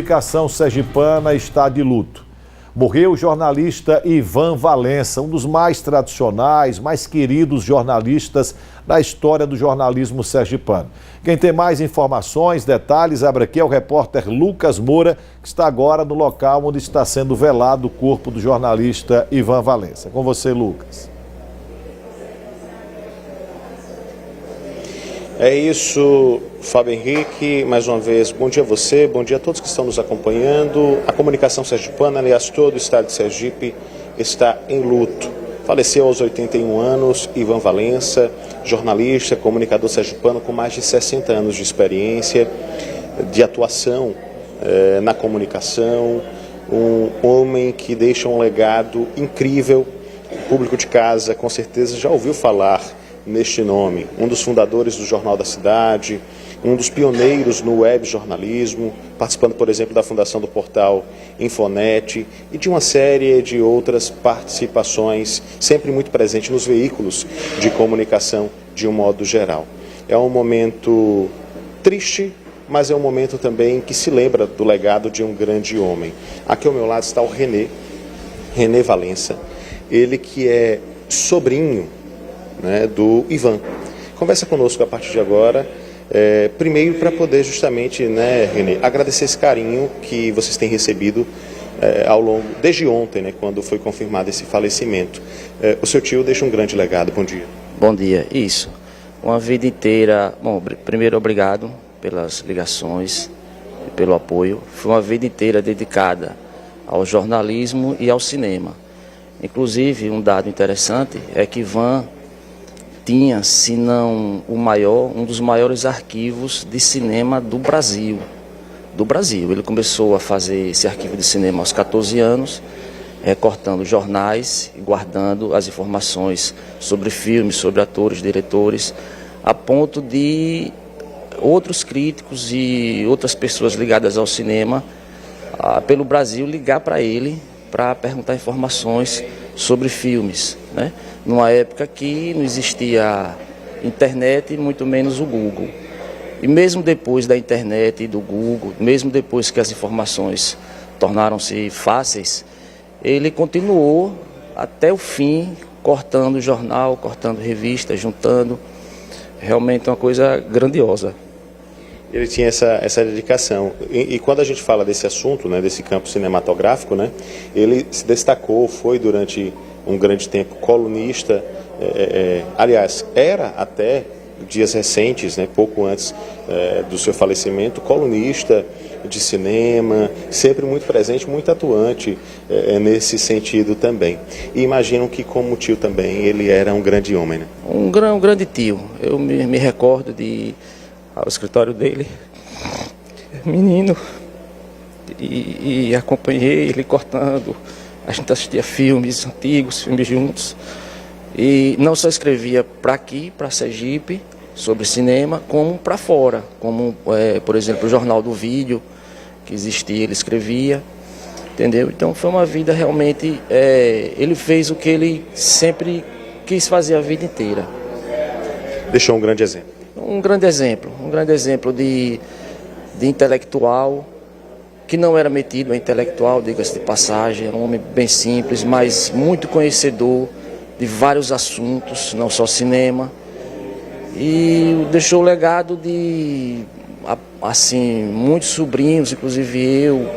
comunicação sergipana está de luto. Morreu o jornalista Ivan Valença, um dos mais tradicionais, mais queridos jornalistas da história do jornalismo sergipano. Quem tem mais informações, detalhes, abre aqui é o repórter Lucas Moura, que está agora no local onde está sendo velado o corpo do jornalista Ivan Valença. Com você, Lucas. É isso, Fábio Henrique, mais uma vez, bom dia a você, bom dia a todos que estão nos acompanhando. A comunicação sergipana, aliás, todo o estado de Sergipe está em luto. Faleceu aos 81 anos, Ivan Valença, jornalista, comunicador sergipano com mais de 60 anos de experiência, de atuação na comunicação, um homem que deixa um legado incrível. O público de casa, com certeza, já ouviu falar neste nome, um dos fundadores do Jornal da Cidade, um dos pioneiros no web jornalismo, participando, por exemplo, da fundação do portal Infonet e de uma série de outras participações, sempre muito presente nos veículos de comunicação de um modo geral. É um momento triste, mas é um momento também que se lembra do legado de um grande homem. Aqui ao meu lado está o René Valença, ele que é sobrinho do Ivan. Conversa conosco a partir de agora, primeiro para poder justamente, René, agradecer esse carinho que vocês têm recebido ao longo, desde ontem, quando foi confirmado esse falecimento. O seu tio deixa um grande legado. Bom dia. Bom dia. Isso. Uma vida inteira. Bom, primeiro obrigado pelas ligações e pelo apoio. Foi uma vida inteira dedicada ao jornalismo e ao cinema. Inclusive, um dado interessante é que Ivan tinha, se não o maior, um dos maiores arquivos de cinema do Brasil. Ele começou a fazer esse arquivo de cinema aos 14 anos, recortando jornais e guardando as informações sobre filmes, sobre atores, diretores, a ponto de outros críticos e outras pessoas ligadas ao cinema pelo Brasil ligar para ele para perguntar informações sobre filmes, numa época que não existia internet e muito menos o Google. E mesmo depois da internet e do Google, mesmo depois que as informações tornaram-se fáceis, ele continuou até o fim, cortando jornal, cortando revista, juntando. Realmente uma coisa grandiosa. Ele tinha essa dedicação. E quando a gente fala desse assunto, desse campo cinematográfico, ele se destacou, foi durante um grande tempo colunista, aliás, era até dias recentes, pouco antes do seu falecimento, colunista de cinema, sempre muito presente, muito atuante nesse sentido também. E imagino que, como tio também, ele era um grande homem. Um grande tio. Eu me recordo de ao escritório dele, menino, e acompanhei ele cortando. A gente assistia filmes antigos, filmes juntos, e não só escrevia para aqui, para Sergipe, sobre cinema, como para fora, como, por exemplo, o Jornal do Vídeo, que existia, ele escrevia, entendeu? Então foi uma vida realmente, ele fez o que ele sempre quis fazer a vida inteira. Deixou um grande exemplo. Um grande exemplo de intelectual, que não era metido a intelectual, diga-se de passagem, era um homem bem simples, mas muito conhecedor de vários assuntos, não só cinema, e deixou o legado de, assim, muitos sobrinhos, inclusive eu,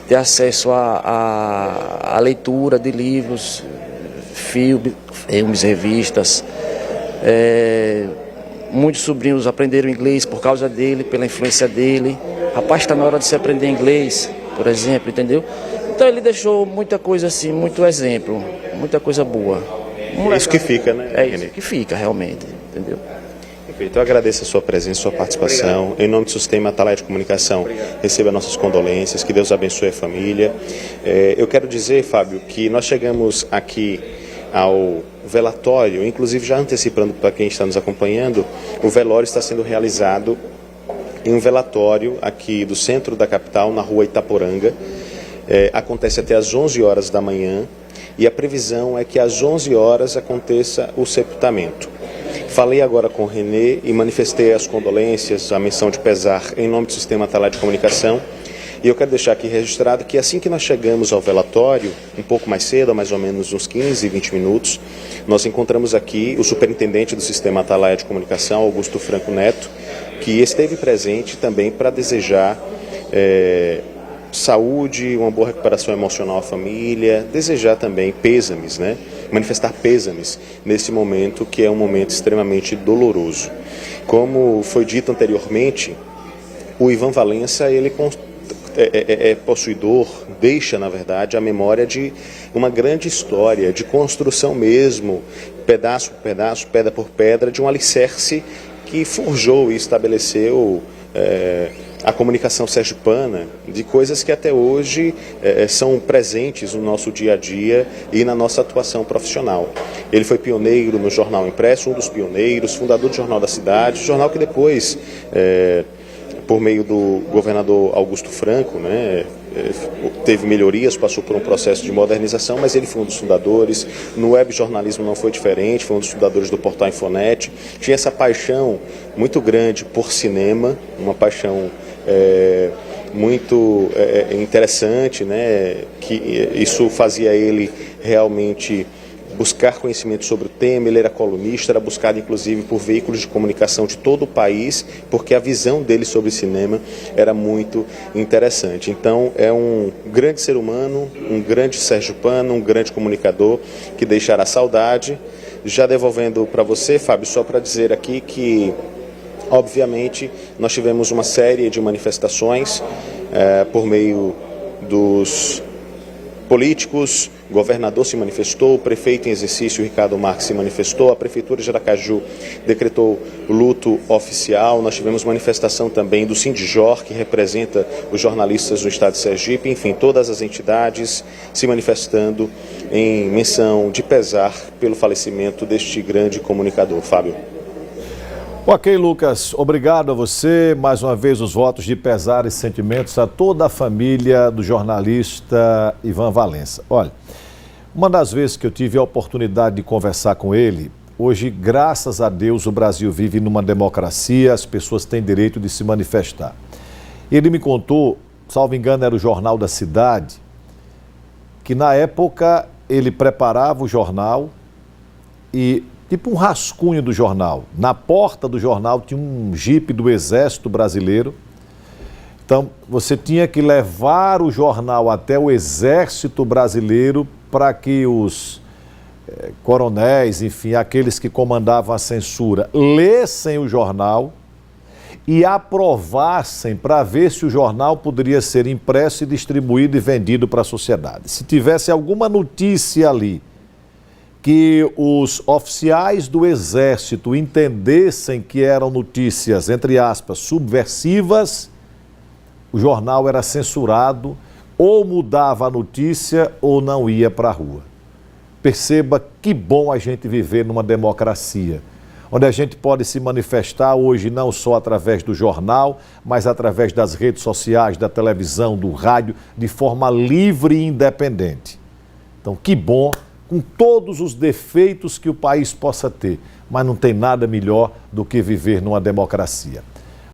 ter acesso à leitura de livros, filmes, revistas. Muitos sobrinhos aprenderam inglês por causa dele, pela influência dele. Rapaz, está na hora de se aprender inglês, por exemplo, entendeu? Então ele deixou muita coisa assim, muito exemplo, muita coisa boa. É isso que fica, É isso que fica, realmente, entendeu? Perfeito. Eu agradeço a sua presença, a sua participação. Obrigado. Em nome do Sistema Atalaia de Comunicação, receba nossas condolências, que Deus abençoe a família. Eu quero dizer, Fábio, que nós chegamos aqui ao velatório, inclusive já antecipando para quem está nos acompanhando, o velório está sendo realizado em um velatório aqui do centro da capital, na rua Itaporanga. Acontece até às 11 horas da manhã e a previsão é que às 11 horas aconteça o sepultamento. Falei agora com o René e manifestei as condolências, a menção de pesar em nome do Sistema Atalaia de Comunicação E eu quero deixar aqui registrado que assim que nós chegamos ao velatório, um pouco mais cedo, mais ou menos uns 15, 20 minutos, nós encontramos aqui o superintendente do Sistema Atalaia de Comunicação, Augusto Franco Neto, que esteve presente também para desejar saúde, uma boa recuperação emocional à família, desejar também pêsames, né? Manifestar pêsames nesse momento que é um momento extremamente doloroso. Como foi dito anteriormente, o Ivan Valença, ele é possuidor, deixa na verdade a memória de uma grande história, de construção mesmo, pedaço por pedaço, pedra por pedra, de um alicerce que forjou e estabeleceu a comunicação sergipana, de coisas que até hoje são presentes no nosso dia a dia e na nossa atuação profissional. Ele foi pioneiro no jornal impresso, um dos pioneiros, fundador do Jornal da Cidade, jornal que depois, por meio do governador Augusto Franco, né, teve melhorias, passou por um processo de modernização, mas ele foi um dos fundadores. No web jornalismo não foi diferente, foi um dos fundadores do portal Infonet. Tinha essa paixão muito grande por cinema, uma paixão muito interessante, né, que isso fazia ele realmente buscar conhecimento sobre o tema. Ele era colunista, era buscado inclusive por veículos de comunicação de todo o país, porque a visão dele sobre cinema era muito interessante. Então é um grande ser humano, um grande sergipano, um grande comunicador que deixará saudade. Já devolvendo para você, Fábio, só para dizer aqui que, obviamente, nós tivemos uma série de manifestações por meio dos políticos. O governador se manifestou, o prefeito em exercício, Ricardo Marques, se manifestou, a prefeitura de Aracaju decretou luto oficial. Nós tivemos manifestação também do Sindijor, que representa os jornalistas do estado de Sergipe, enfim, todas as entidades se manifestando em menção de pesar pelo falecimento deste grande comunicador. Fábio. Ok, Lucas, obrigado a você. Mais uma vez os votos de pesar e sentimentos a toda a família do jornalista Ivan Valença. Olha, uma das vezes que eu tive a oportunidade de conversar com ele, hoje, graças a Deus, o Brasil vive numa democracia, as pessoas têm direito de se manifestar. Ele me contou, salvo engano, era o Jornal da Cidade, que na época ele preparava o jornal e, tipo um rascunho do jornal, na porta do jornal tinha um jipe do Exército Brasileiro. Então, você tinha que levar o jornal até o Exército Brasileiro para que os coronéis, enfim, aqueles que comandavam a censura, lessem o jornal e aprovassem para ver se o jornal poderia ser impresso e distribuído e vendido para a sociedade. Se tivesse alguma notícia ali que os oficiais do Exército entendessem que eram notícias, entre aspas, subversivas, o jornal era censurado, ou mudava a notícia ou não ia para a rua. Perceba que bom a gente viver numa democracia, onde a gente pode se manifestar hoje não só através do jornal, mas através das redes sociais, da televisão, do rádio, de forma livre e independente. Então, que bom, com todos os defeitos que o país possa ter, mas não tem nada melhor do que viver numa democracia.